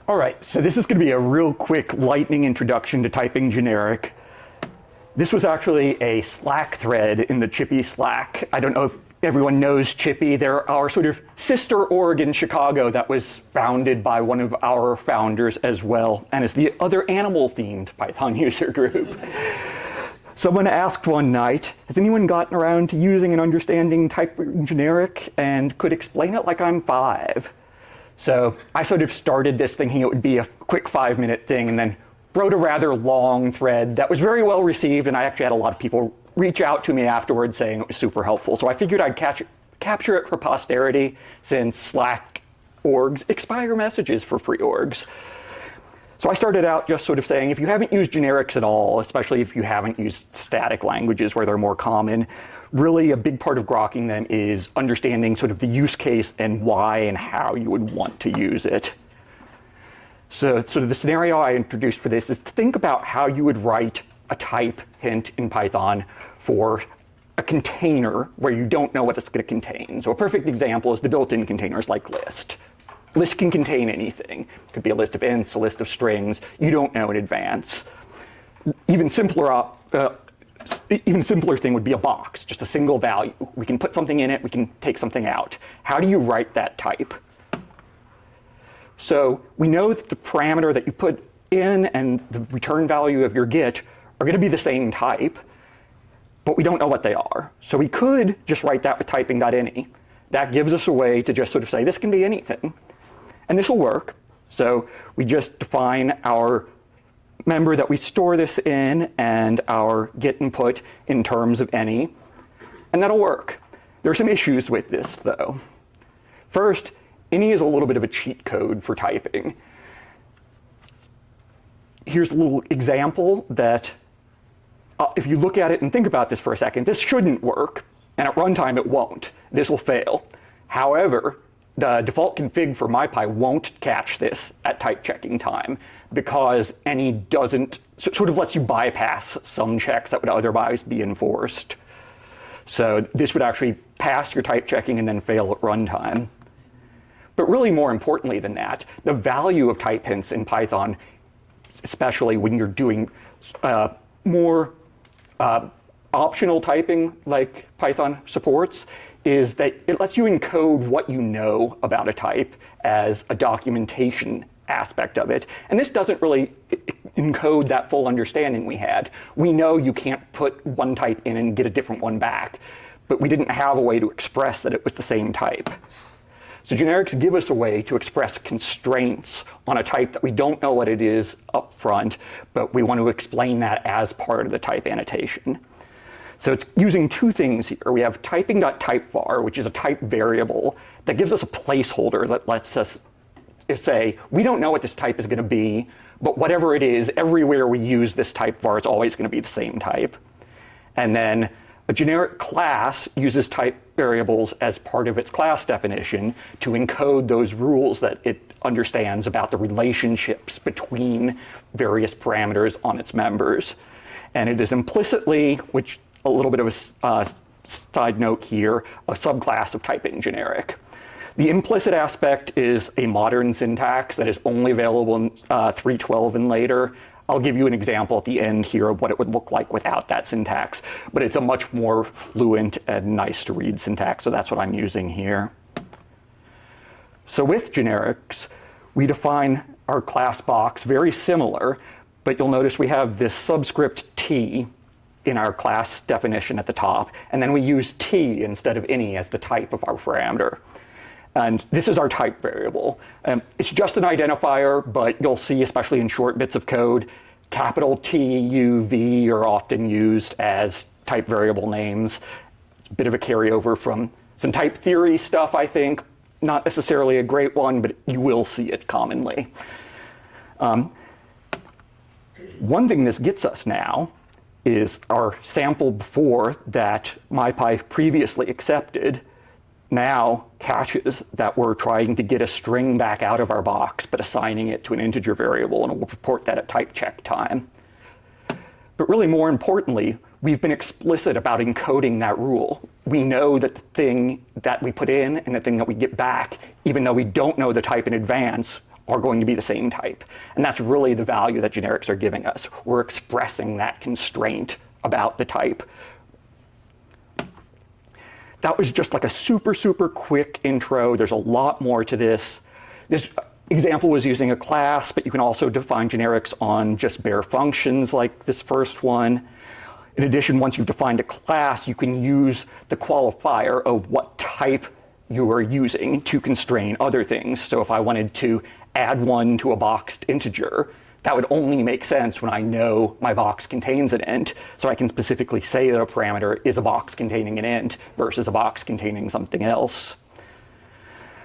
All right, so this is going to be a real quick lightning introduction to typing generic. This was actually a Slack thread in the Chippy Slack. I don't know if everyone knows Chippy. They're our sort of sister org in Chicago that was founded by one of our founders as well, and is the other animal-themed Python user group. Someone asked one night, has anyone gotten around to using and understanding typing generic and could explain it like I'm 5? So I sort of started this thinking it would be a quick 5-minute thing, and then wrote a rather long thread that was very well received, and I actually had a lot of people reach out to me afterwards saying it was super helpful. So I figured I'd capture it for posterity, since Slack orgs expire messages for free orgs. So I started out just sort of saying, if you haven't used generics at all, especially if you haven't used static languages where they're more common, really a big part of grokking them is understanding sort of the use case and why and how you would want to use it. So sort of the scenario I introduced for this is to think about how you would write a type hint in Python for a container where you don't know what it's going to contain. So a perfect example is the built-in containers like list. List can contain anything. It could be a list of ints, a list of strings. You don't know in advance. Even simpler thing would be a box, just a single value. We can put something in it, we can take something out. How do you write that type? So we know that the parameter that you put in and the return value of your get are going to be the same type, but we don't know what they are. So we could just write that with typing.Any. That gives us a way to just sort of say, this can be anything. And this will work. So we just define our member that we store this in and our get input in terms of any, and that'll work. There are some issues with this, though. First, any is a little bit of a cheat code for typing. Here's a little example that, if you look at it and think about this for a second, this shouldn't work, and at runtime it won't. This will fail. However, the default config for MyPy won't catch this at type checking time because any doesn't, sort of lets you bypass some checks that would otherwise be enforced. So this would actually pass your type checking and then fail at runtime. But really more importantly than that, the value of type hints in Python, especially when you're doing more optional typing like Python supports, is that it lets you encode what you know about a type as a documentation aspect of it. And this doesn't really encode that full understanding we had. We know you can't put one type in and get a different one back, but we didn't have a way to express that it was the same type. So generics give us a way to express constraints on a type that we don't know what it is up front, but we want to explain that as part of the type annotation. So it's using two things here. We have typing.typeVar, which is a type variable that gives us a placeholder that lets us say, we don't know what this type is going to be, but whatever it is, everywhere we use this type var is always going to be the same type. And then a generic class uses type variables as part of its class definition to encode those rules that it understands about the relationships between various parameters on its members. And it is implicitly, which a little bit of a side note here, a subclass of typing generic. The implicit aspect is a modern syntax that is only available in 3.12 and later. I'll give you an example at the end here of what it would look like without that syntax, but it's a much more fluent and nice to read syntax, so that's what I'm using here. So with generics, we define our class box very similar, but you'll notice we have this subscript t in our class definition at the top, and then we use t instead of any as the type of our parameter. And this is our type variable. It's just an identifier, but you'll see, especially in short bits of code, capital T, U, V are often used as type variable names. It's a bit of a carryover from some type theory stuff, I think. Not necessarily a great one, but you will see it commonly. One thing this gets us now is our sample before that MyPy previously accepted now catches that we're trying to get a string back out of our box, but assigning it to an integer variable, and it will report that at type check time. But really more importantly, we've been explicit about encoding that rule. We know that the thing that we put in and the thing that we get back, even though we don't know the type in advance, are going to be the same type. And that's really the value that generics are giving us. We're expressing that constraint about the type. That was just like a super, super quick intro. There's a lot more to this. This example was using a class, but you can also define generics on just bare functions like this first one. In addition, once you've defined a class, you can use the qualifier of what type you are using to constrain other things. So if I wanted to add one to a boxed integer, that would only make sense when I know my box contains an int. So I can specifically say that a parameter is a box containing an int versus a box containing something else.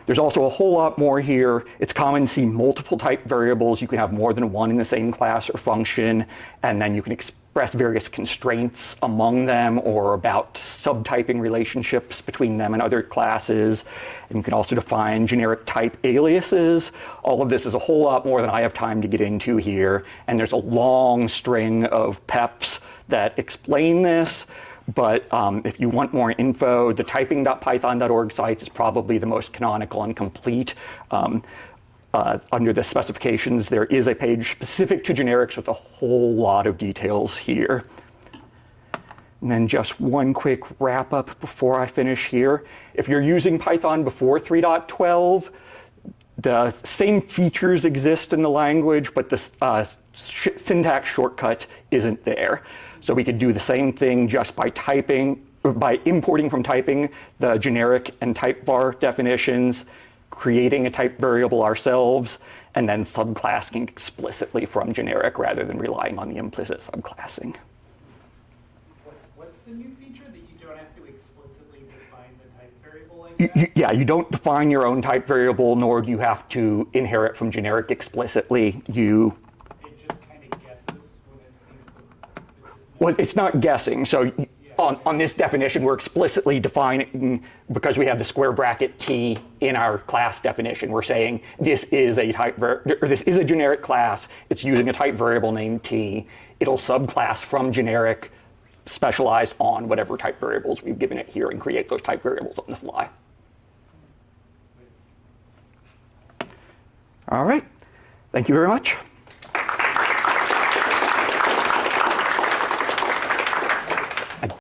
There's also a whole lot more here. It's common to see multiple type variables. You can have more than one in the same class or function, and then you can express various constraints among them or about subtyping relationships between them and other classes. And you can also define generic type aliases. All of this is a whole lot more than I have time to get into here. And there's a long string of PEPs that explain this. But if you want more info, the typing.Python.org site is probably the most canonical and complete. Under the specifications, there is a page specific to generics with a whole lot of details here. And then just one quick wrap up before I finish here. If you're using Python before 3.12, the same features exist in the language, but the syntax shortcut isn't there. So we could do the same thing just by importing from typing the generic and type var definitions, creating a type variable ourselves, and then subclassing explicitly from generic rather than relying on the implicit subclassing. What's the new feature that you don't have to explicitly define the type variable like that? Yeah, you don't define your own type variable, nor do you have to inherit from generic explicitly. It just kind of guesses when it sees Well, it's not guessing. So on this definition, we're explicitly defining, because we have the square bracket t in our class definition, we're saying this is a this is a generic class. It's using a type variable named t. It'll subclass from generic, specialize on whatever type variables we've given it here, and create those type variables on the fly. All right. Thank you very much.